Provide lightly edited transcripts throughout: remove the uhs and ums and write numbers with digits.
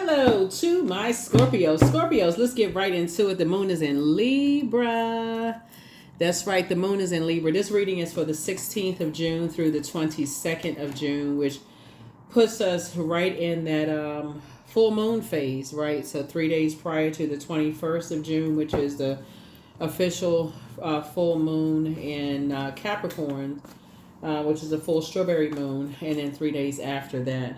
Hello to my Scorpios. Scorpios, let's get right into it. The moon is in Libra. That's right, the moon is in Libra. This reading is for the 16th of June through the 22nd of June, which puts us right in that full moon phase, right? So 3 days prior to the 21st of June, which is the official full moon in Capricorn, which is a full strawberry moon, and then 3 days after that,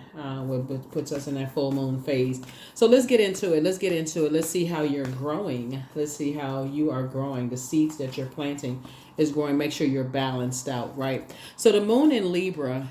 puts us in that full moon phase. So let's get into it. Let's see how you're growing. Let's see how you are growing. The seeds that you're planting is growing. Make sure you're balanced out, right? So the moon in Libra,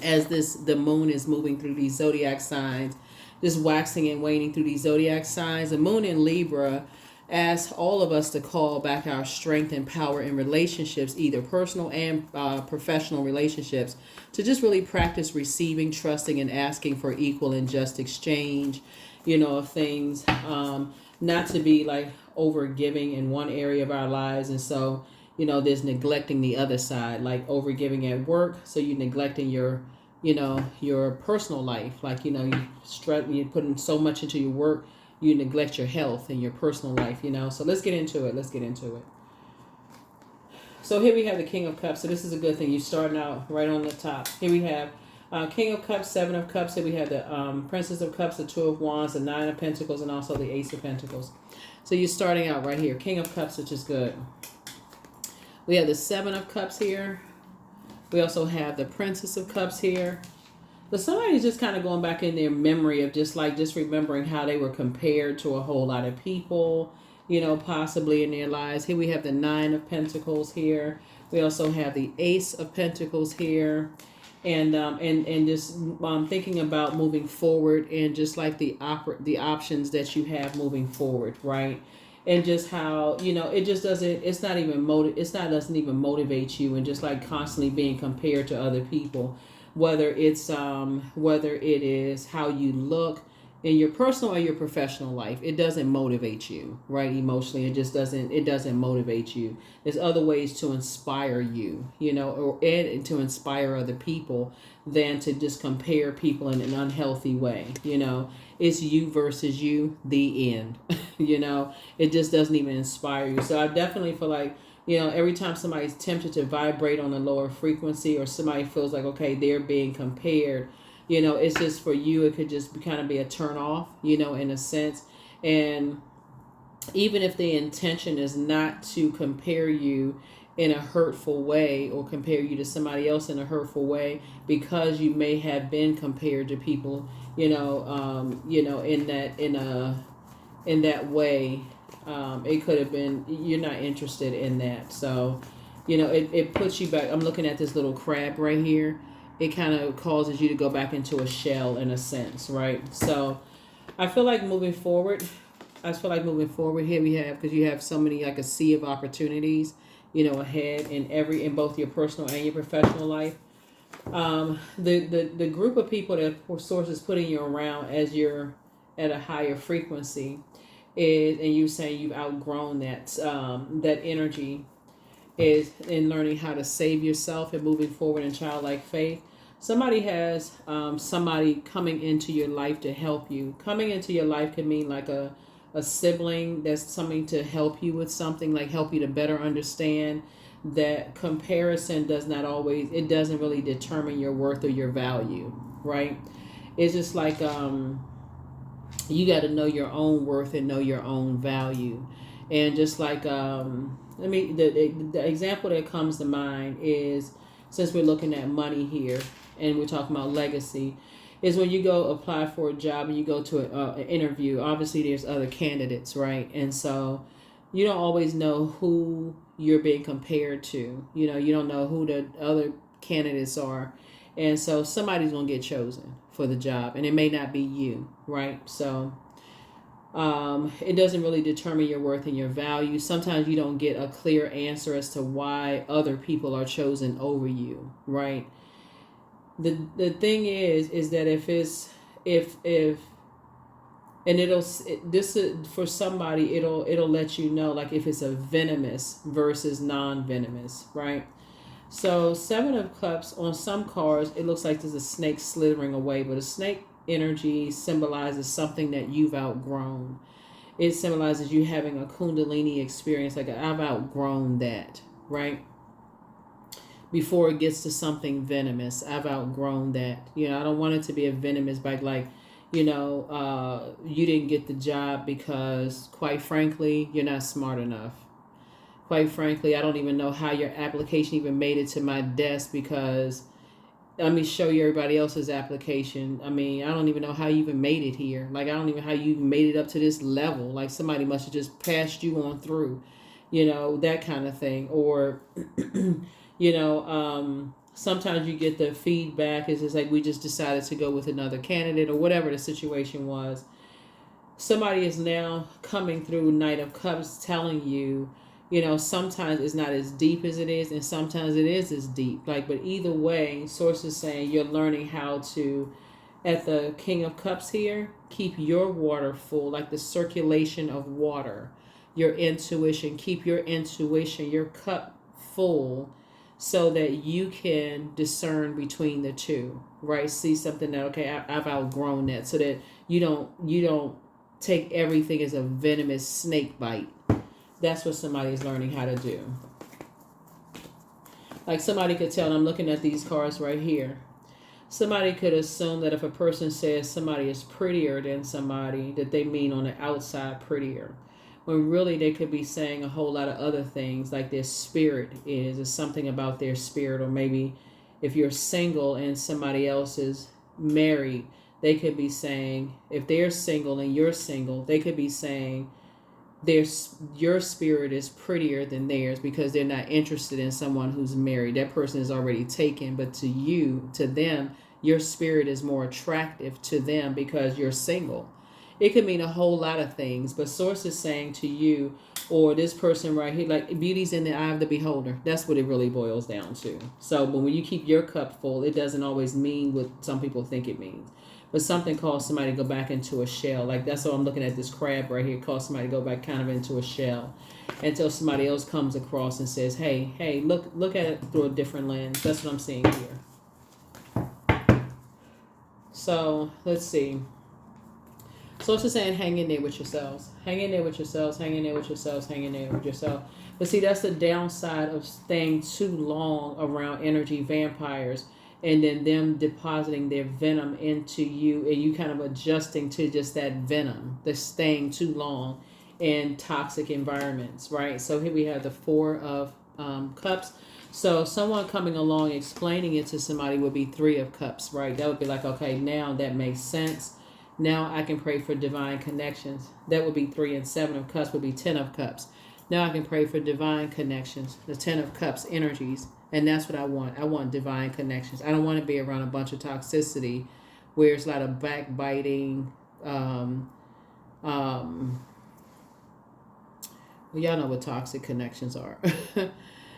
as the moon is moving through these zodiac signs, just waxing and waning through these zodiac signs. The moon in Libra asks all of us to call back our strength and power in relationships, either personal and professional relationships, to just really practice receiving, trusting, and asking for equal and just exchange, of things. Not to be like over giving in one area of our lives. And so, there's neglecting the other side, like over giving at work. So you're neglecting your personal life. Like, you're putting so much into your work, you neglect your health and your personal life, So let's get into it. So here we have the King of Cups. So this is a good thing. You're starting out right on the top. Here we have King of Cups, Seven of Cups. Here we have the Princess of Cups, the Two of Wands, the Nine of Pentacles, and also the Ace of Pentacles. So you're starting out right here. King of Cups, which is good. We have the Seven of Cups here. We also have the Princess of Cups here. But somebody's just kind of going back in their memory of just remembering how they were compared to a whole lot of people, possibly in their lives. Here we have the Nine of Pentacles here. We also have the Ace of Pentacles here. And just thinking about moving forward and just like the options that you have moving forward, right? And just how, it just doesn't even motivate you, and just like constantly being compared to other people. Whether it is how you look in your personal or your professional life, it doesn't motivate you, right? Emotionally, it doesn't motivate you. There's other ways to inspire you, and to inspire other people than to just compare people in an unhealthy way. It's you versus you, the end. It just doesn't even inspire you. So I definitely feel like, every time somebody's tempted to vibrate on a lower frequency, or somebody feels like, okay, they're being compared, it's just for you, it could just kind of be a turn off, in a sense. And even if the intention is not to compare you in a hurtful way, or compare you to somebody else in a hurtful way, because you may have been compared to people, in that way, it could have been, you're not interested in that. So, it puts you back. I'm looking at this little crab right here. It kind of causes you to go back into a shell in a sense, right? So I feel like moving forward, here we have, because you have so many, like a sea of opportunities, ahead in both your personal and your professional life. The group of people that Source is putting you around as you're at a higher frequency is, and you saying you've outgrown that energy, is in learning how to save yourself and moving forward in childlike faith. Somebody has somebody coming into your life to help you. Coming into your life can mean like a sibling that's something to help you with something, like help you to better understand that comparison doesn't really determine your worth or your value, right? It's just like you got to know your own worth and know your own value. And just like the example that comes to mind is, since we're looking at money here and we're talking about legacy, is when you go apply for a job and you go to an interview. Obviously there's other candidates, right? And so you don't always know who you're being compared to. You don't know who the other candidates are. And so somebody's going to get chosen for the job, and it may not be you, right? So it doesn't really determine your worth and your value. Sometimes you don't get a clear answer as to why other people are chosen over you, right? The thing is that for somebody, it'll let you know, like, if it's a venomous versus non-venomous, right? So Seven of Cups, on some cards, it looks like there's a snake slithering away, but a snake energy symbolizes something that you've outgrown. It symbolizes you having a kundalini experience, like I've outgrown that, right? Before it gets to something venomous, I've outgrown that. You know, I don't want it to be a venomous bite, like, you know, you didn't get the job because, quite frankly, you're not smart enough. Quite frankly, I don't even know how your application even made it to my desk, because let me show you everybody else's application. I mean, I don't even know how you even made it here. Like, I don't even know how you made it up to this level. Like, somebody must have just passed you on through, you know, that kind of thing. Or, you know, sometimes you get the feedback is just like, we just decided to go with another candidate, or whatever the situation was. Somebody is now coming through Knight of Cups telling you, you know, sometimes it's not as deep as it is, and sometimes it is as deep. Like, but either way, source is saying you're learning how to, at the King of Cups here, keep your water full, like the circulation of water, your intuition, keep your intuition, your cup full, so that you can discern between the two, right? See something that, okay, I've outgrown that, so that you don't take everything as a venomous snake bite. That's what somebody's learning how to do. Like, somebody could tell, and I'm looking at these cards right here. Somebody could assume that if a person says somebody is prettier than somebody, that they mean on the outside prettier. When really they could be saying a whole lot of other things, like their spirit is something about their spirit. Or maybe if you're single and somebody else is married, they could be saying, if they're single and you're single, they could be saying, your spirit is prettier than theirs, because they're not interested in someone who's married. That person is already taken. But to you, to them, your spirit is more attractive to them because you're single. It could mean a whole lot of things, but source is saying to you, or this person right here, like, beauty's in the eye of the beholder. That's what it really boils down to. So, but when you keep your cup full, it doesn't always mean what some people think it means. But something caused somebody to go back into a shell. Like, that's what I'm looking at, this crab right here, caused somebody to go back kind of into a shell, until somebody else comes across and says, hey, look at it through a different lens. That's what I'm seeing here. So, let's see. So it's just saying, hang in there with yourselves. Hang in there with yourselves. Hang in there with yourselves. Hang in there with yourself. But see, that's the downside of staying too long around energy vampires, and then them depositing their venom into you, and you kind of adjusting to just that venom, the staying too long in toxic environments, right? So here we have the Four of Cups. So someone coming along explaining it to somebody would be Three of Cups, right? That would be like, okay, now that makes sense. Now I can pray for divine connections. That would be 3, and 7 of Cups would be 10 of Cups. Now I can pray for divine connections, the 10 of Cups energies. And that's what I want. I want divine connections. I don't want to be around a bunch of toxicity where it's a lot of backbiting. Well, y'all know what toxic connections are.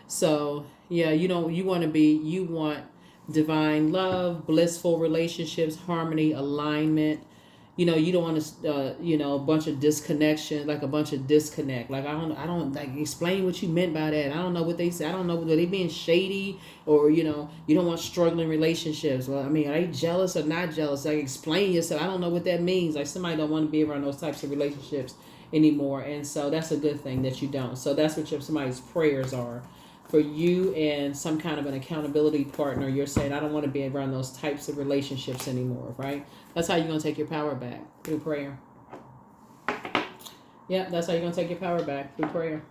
So, yeah, you want divine love, blissful relationships, harmony, alignment. You know, you don't want to, a bunch of disconnection, like a bunch of disconnect. Like, I don't like, explain what you meant by that. I don't know what they say. I don't know whether they being shady, or, you don't want struggling relationships. Well, I mean, are they jealous or not jealous? Like, explain yourself. I don't know what that means. Like, somebody don't want to be around those types of relationships anymore. And so that's a good thing that you don't. So that's what somebody's prayers are. For you and some kind of an accountability partner, you're saying, I don't want to be around those types of relationships anymore, right? That's how you're going to take your power back, through prayer. Yeah, that's how you're going to take your power back, through prayer.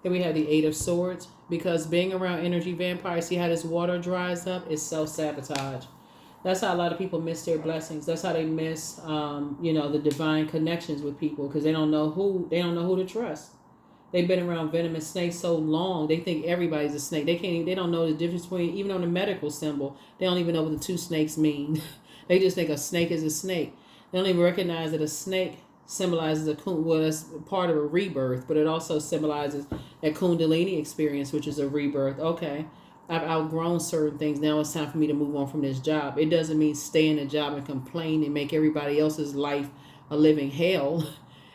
Here we have the Eight of Swords. Because being around energy vampires, see how this water dries up? It's self-sabotage. That's how a lot of people miss their blessings. That's how they miss, the divine connections with people, because they don't know who to trust. They've been around venomous snakes so long, they think everybody's a snake. They don't know the difference between, even on the medical symbol, they don't even know what the two snakes mean. They just think a snake is a snake. They don't even recognize that a snake symbolizes that's part of a rebirth, but it also symbolizes that Kundalini experience, which is a rebirth. Okay, I've outgrown certain things. Now it's time for me to move on from this job. It doesn't mean stay in the job and complain and make everybody else's life a living hell.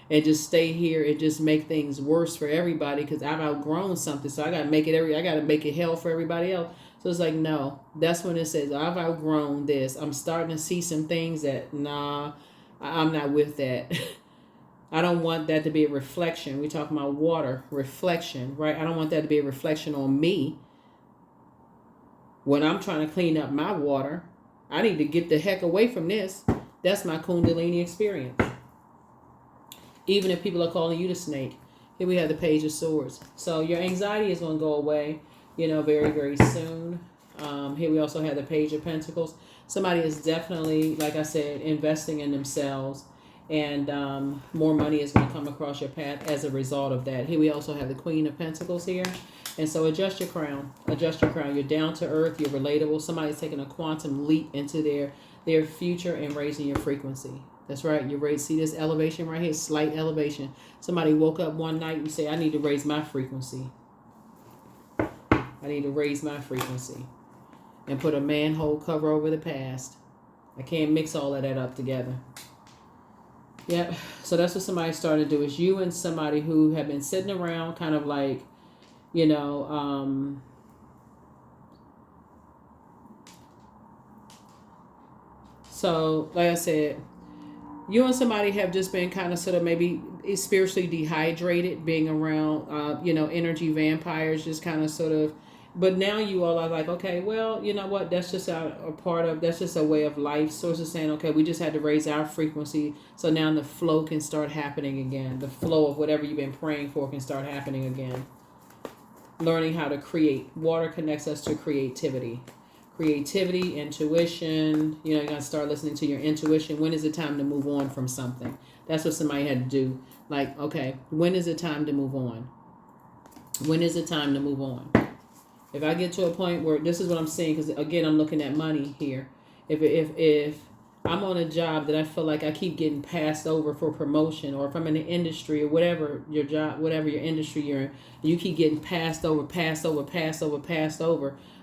And just stay here and just make things worse for everybody, because I've outgrown something. So I gotta make it hell for everybody else. So it's like, no, that's when it says, I've outgrown this. I'm starting to see some things that, nah, I'm not with that. I don't want that to be a reflection. We talk about water, reflection, right? I don't want that to be a reflection on me when I'm trying to clean up my water. I need to get the heck away from this. That's my Kundalini experience. Even if people are calling you the snake. Here we have the Page of Swords. So your anxiety is going to go away, very, very soon. Here we also have the Page of Pentacles. Somebody is definitely, like I said, investing in themselves. And more money is going to come across your path as a result of that. Here we also have the Queen of Pentacles here. And so adjust your crown. Adjust your crown. You're down to earth. You're relatable. Somebody's taking a quantum leap into their future and raising your frequency. That's right. You raise. See this elevation right here? Slight elevation. Somebody woke up one night and say, I need to raise my frequency. I need to raise my frequency. And put a manhole cover over the past. I can't mix all of that up together. Yep. So that's what somebody's starting to do. Is you and somebody who have been sitting around kind of like, so like I said, you and somebody have just been kind of sort of maybe spiritually dehydrated, being around, energy vampires, just kind of sort of. But now you all are like, okay, well, you know what? That's just that's just a way of life. Source is saying, okay, we just had to raise our frequency. So now the flow can start happening again. The flow of whatever you've been praying for can start happening again. Learning how to create. Water connects us to creativity. Creativity, intuition. You're going to start listening to your intuition. When is it time to move on from something? That's what somebody had to do. Like, okay, when is it time to move on? When is it time to move on? If I get to a point where, this is what I'm saying, because again, I'm looking at money here. If I'm on a job that I feel like I keep getting passed over for promotion, or if I'm in the industry or whatever your job, whatever your industry you're in, you keep getting passed over,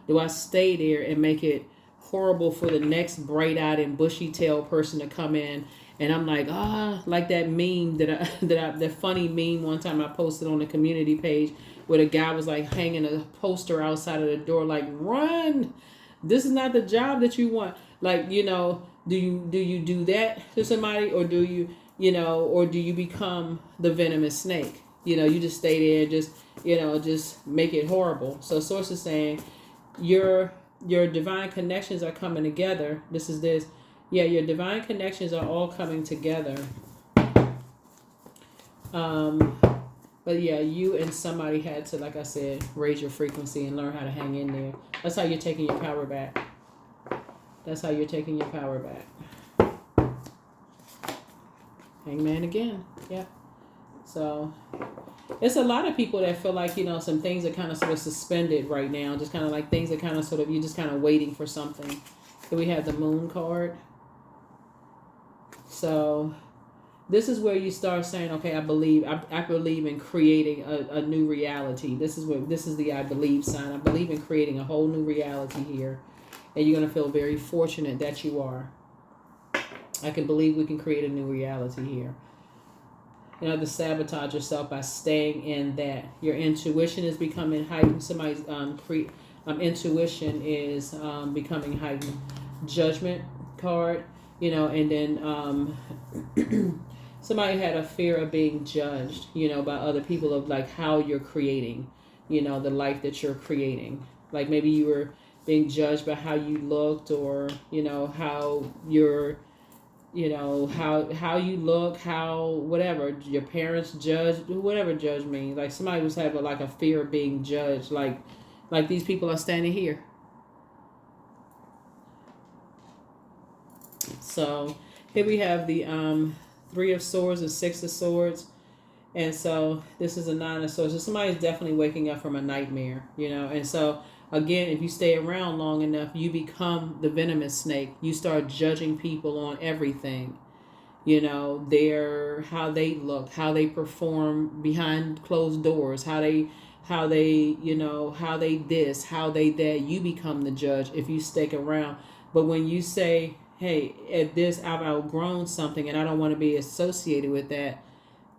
do I stay there and make it horrible for the next bright-eyed and bushy-tailed person to come in? And I'm like, like that meme that funny meme one time I posted on the community page, where the guy was like hanging a poster outside of the door, like, run! This is not the job that you want. Like, do you do that to somebody, or do you become the venomous snake? You just stay there, just make it horrible. So Source is saying your divine connections are coming together. Yeah, your divine connections are all coming together. But yeah, you and somebody had to, like I said, raise your frequency and learn how to hang in there. That's how you're taking your power back. Hangman again. Yeah. So it's a lot of people that feel like, some things are kind of sort of suspended right now. Just kind of like things that kind of sort of, you're just kind of waiting for something. So we have the Moon card. So this is where you start saying, okay, I believe in creating a new reality. This is the I believe sign. I believe in creating a whole new reality here. And you're going to feel very fortunate that you are. I can believe we can create a new reality here. You don't have to sabotage yourself by staying in that. Your intuition is becoming heightened. Somebody's intuition is becoming heightened. Judgment card, and then somebody had a fear of being judged, by other people, of like how you're creating, the life that you're creating. Like maybe you were being judged by how you looked, or, how you're, how you look, how whatever your parents judge, whatever judge means. Like somebody was having like a fear of being judged, like these people are standing here. So here we have the Three of Swords and Six of Swords. And so this is a Nine of Swords. So somebody's definitely waking up from a nightmare, And so again, if you stay around long enough, you become the venomous snake. You start judging people on everything. How they look, how they perform behind closed doors, how they this, how they that. You become the judge if you stick around. But when you say, hey, at this, I've outgrown something and I don't want to be associated with that,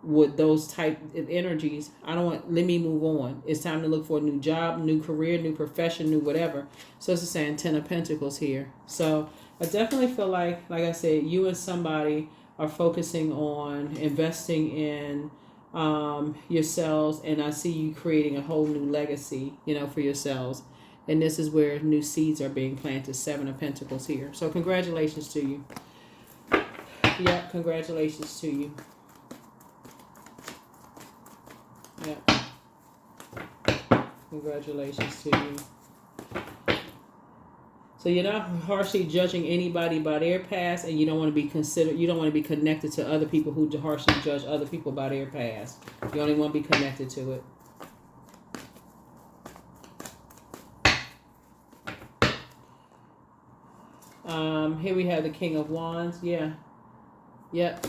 with those type of energies, let me move on. It's time to look for a new job, new career, new profession, new whatever. So it's saying 10 of Pentacles here. So I definitely feel like I said, you and somebody are focusing on investing in yourselves, and I see you creating a whole new legacy, for yourselves. And this is where new seeds are being planted. 7 of Pentacles here. So congratulations to you. Yeah, congratulations to you. Yeah. Congratulations to you. So you're not harshly judging anybody by their past, and you don't want to be connected to other people who harshly judge other people by their past. You only want to be connected to it. Here we have the King of Wands. Yeah. Yep.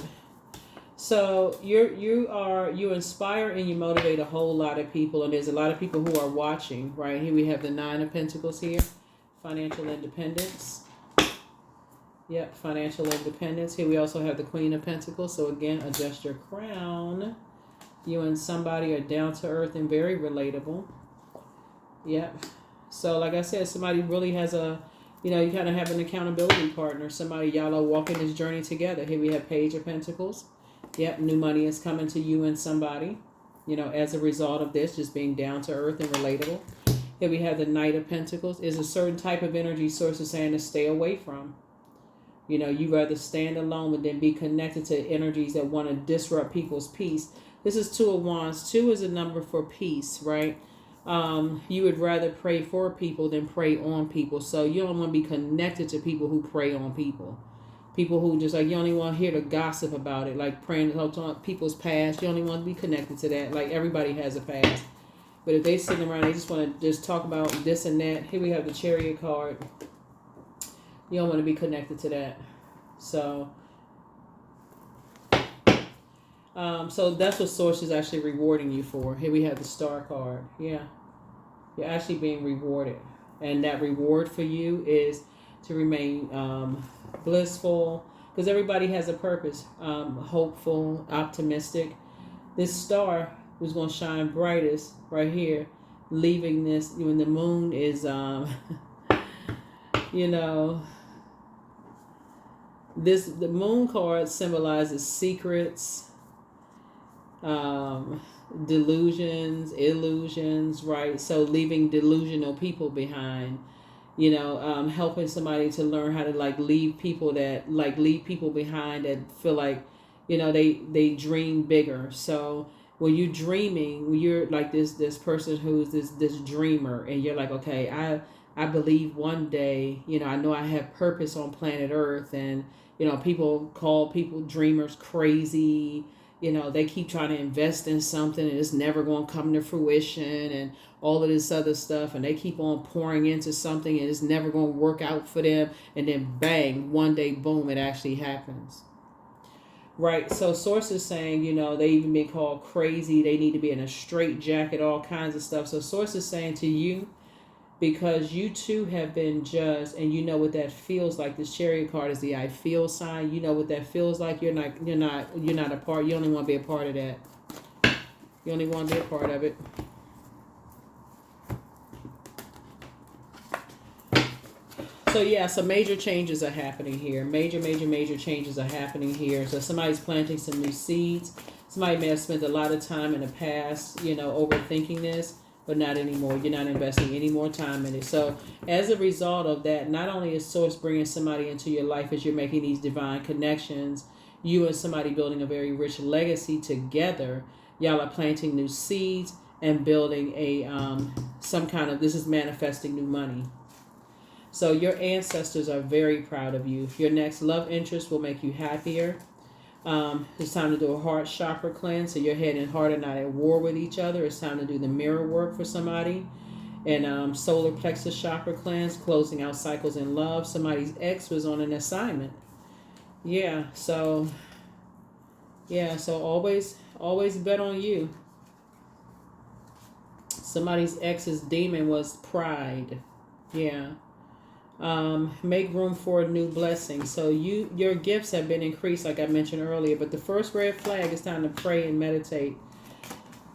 So you inspire and you motivate a whole lot of people, and there's a lot of people who are watching, right? Here we have the 9 of Pentacles here. Financial independence. Yep, financial independence. Here we also have the Queen of Pentacles. So again, adjust your crown. You and somebody are down to earth and very relatable. Yep. So like I said, somebody really has you kind of have an accountability partner. Somebody, y'all are walking this journey together. Here we have Page of Pentacles. Yep, new money is coming to you and somebody, as a result of this, just being down to earth and relatable. Here we have the Knight of Pentacles. Is a certain type of energy source is saying to stay away from. You rather stand alone than be connected to energies that want to disrupt people's peace. This is 2 of Wands. 2 is a number for peace, right? You would rather pray for people than pray on people. So you don't want to be connected to people who prey on people. People who just you only want to hear the gossip about it, like praying about people's past. You only want to be connected to that. Like everybody has a past. But if they sitting around, they just want to just talk about this and that. Here we have the Chariot card. You don't want to be connected to that. So that's what Source is actually rewarding you for. Here we have the Star card. Yeah. You're actually being rewarded. And that reward for you is to remain blissful. Because everybody has a purpose. Hopeful, optimistic. This star was going to shine brightest right here. Leaving this, when the moon is, the moon card symbolizes secrets, delusions, illusions, right? So leaving delusional people behind, helping somebody to learn how to leave people behind that feel like, they dream bigger. So when you're dreaming, when you're like this person who's this dreamer, and you're like, okay, I believe one day, I know I have purpose on planet Earth, and people call people dreamers crazy. They keep trying to invest in something and it's never going to come to fruition and all of this other stuff. And they keep on pouring into something and it's never going to work out for them. And then bang, one day, boom, it actually happens. Right. So Source is saying, they even been called crazy. They need to be in a straight jacket, all kinds of stuff. So Source is saying to you, because you too have been judged, and you know what that feels like. This Chariot card is the I feel sign. You know what that feels like. You're not a part. You only want to be a part of that. You only want to be a part of it. So yeah, some major changes are happening here. Major changes are happening here. So somebody's planting some new seeds. Somebody may have spent a lot of time in the past, overthinking this. But not anymore. You're not investing any more time in it. So as a result of that, not only is Source bringing somebody into your life as you're making these divine connections, you and somebody building a very rich legacy together. Y'all are planting new seeds and building this is manifesting new money. So your ancestors are very proud of you. Your next love interest will make you happier. It's time to do a heart chakra cleanse. So your head and heart are not at war with each other. It's time to do the mirror work for somebody. And solar plexus chakra cleanse, closing out cycles in love. Somebody's ex was on an assignment. Yeah, so always bet on you. Somebody's ex's demon was pride. Yeah. Make room for a new blessing. So your gifts have been increased, like I mentioned earlier. But the first red flag is time to pray and meditate.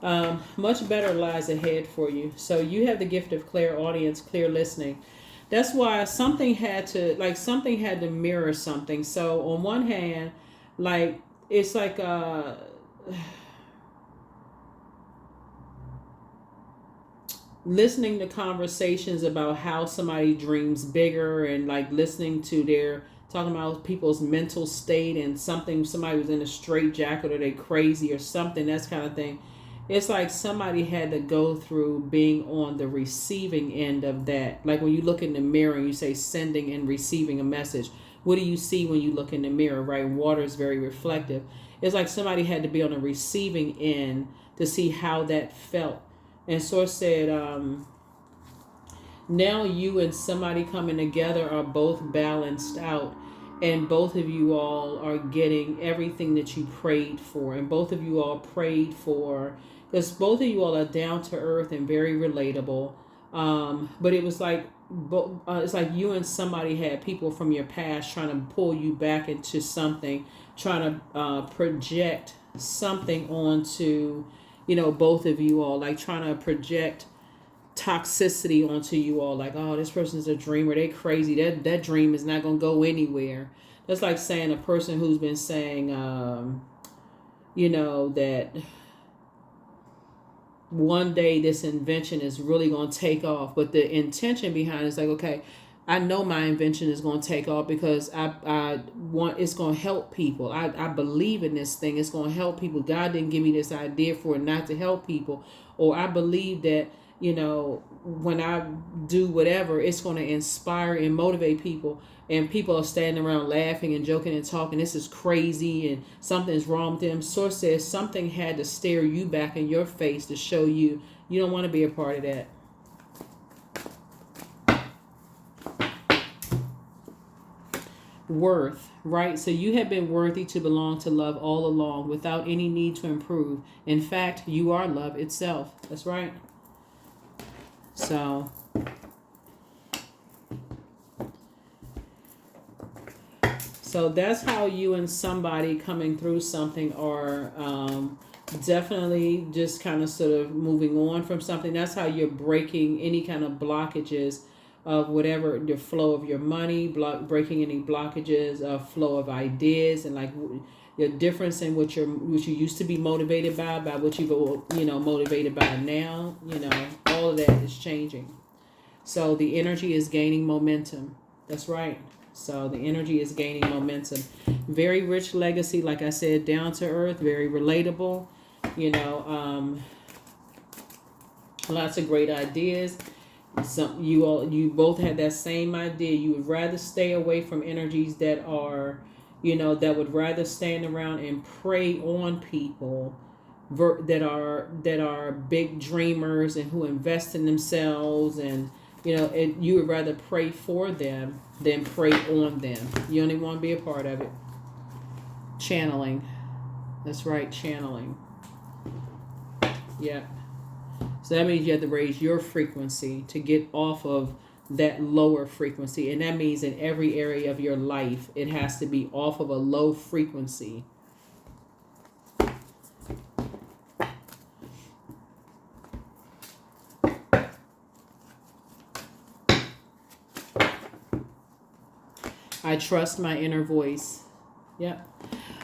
Much better lies ahead for you. So you have the gift of clear audience, clear listening. That's why something had to mirror something. So on one hand, like it's like listening to conversations about how somebody dreams bigger, and like listening to their talking about people's mental state, and somebody was in a straight jacket or they crazy or something, that's kind of thing. It's like somebody had to go through being on the receiving end of that. Like when you look in the mirror and you say sending and receiving a message, what do you see when you look in the mirror, right? Water is very reflective. It's like somebody had to be on the receiving end to see how that felt. And Source said, now you and somebody coming together are both balanced out, and both of you all are getting everything that you prayed for, and both of you all prayed for, because both of you all are down to earth and very relatable. But it was like it's like you and somebody had people from your past trying to pull you back into something, trying to project something onto, both of you all, like trying to project toxicity onto you all, like, oh, this person's a dreamer, they crazy, that dream is not going to go anywhere. That's like saying a person who's been saying that one day this invention is really going to take off, but the intention behind it is like, okay, I know my invention is going to take off because I want, it's going to help people. I believe in this thing. It's going to help people. God didn't give me this idea for it not to help people. Or I believe that, when I do whatever, it's going to inspire and motivate people. And people are standing around laughing and joking and talking. This is crazy and something's wrong with them. Source says something had to stare you back in your face to show you don't want to be a part of that. Worth, right? So you have been worthy to belong to love all along without any need to improve. In fact, you are love itself. That's right. So that's how you and somebody coming through something are definitely just kind of sort of moving on from something. That's how you're breaking any kind of blockages of whatever, the flow of your money, breaking any blockages of flow of ideas, and like your difference in what you used to be motivated by what you motivated by now. All of that is changing. So the energy is gaining momentum. That's right. So the energy is gaining momentum. Very rich legacy, like I said, down to earth, very relatable. Lots of great ideas. You both had that same idea. You would rather stay away from energies that are, that would rather stand around and prey on people that are big dreamers and who invest in themselves, and you would rather pray for them than pray on them. You only want to be a part of it. Channeling. That's right, channeling. Yeah. So that means you have to raise your frequency to get off of that lower frequency. And that means in every area of your life, it has to be off of a low frequency. I trust my inner voice. Yep.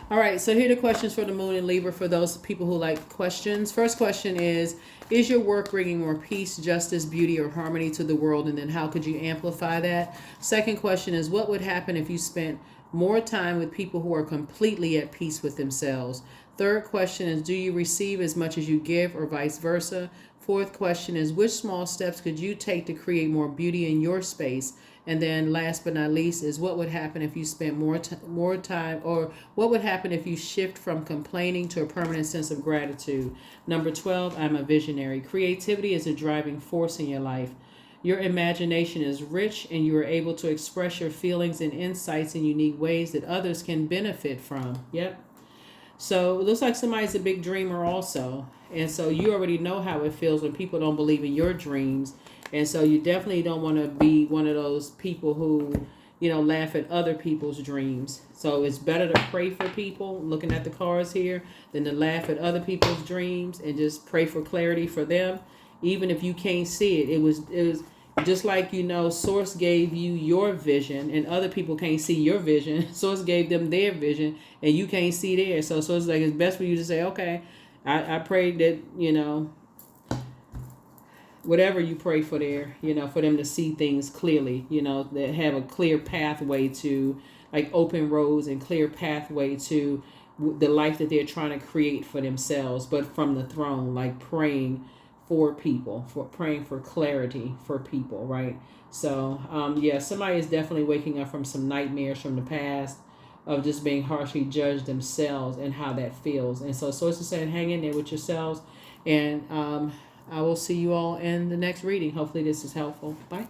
All right, so here are the questions for the moon in Libra for those people who like questions. First question is your work bringing more peace, justice, beauty, or harmony to the world? And then how could you amplify that? Second question is, what would happen if you spent more time with people who are completely at peace with themselves? Third question is, do you receive as much as you give, or vice versa? Fourth question is, which small steps could you take to create more beauty in your space? And then last but not least is, what would happen if you spent more time, or what would happen if you shift from complaining to a permanent sense of gratitude? Number 12, I'm a visionary. Creativity is a driving force in your life. Your imagination is rich, and you are able to express your feelings and insights in unique ways that others can benefit from. Yep. So it looks like somebody's a big dreamer also. And so you already know how it feels when people don't believe in your dreams. And so you definitely don't want to be one of those people who, laugh at other people's dreams. So it's better to pray for people, looking at the cards here, than to laugh at other people's dreams and just pray for clarity for them. Even if you can't see it, it was just like, Source gave you your vision and other people can't see your vision. Source gave them their vision and you can't see theirs. So it's like it's best for you to say, okay, I pray that, whatever you pray for for them to see things clearly, that have a clear pathway to, like, open roads and clear pathway to the life that they're trying to create for themselves, but from the throne, like praying for people, for praying for clarity for people, right? So, yeah, somebody is definitely waking up from some nightmares from the past of just being harshly judged themselves and how that feels. And so Source is saying, hang in there with yourselves. And I will see you all in the next reading. Hopefully this is helpful. Bye.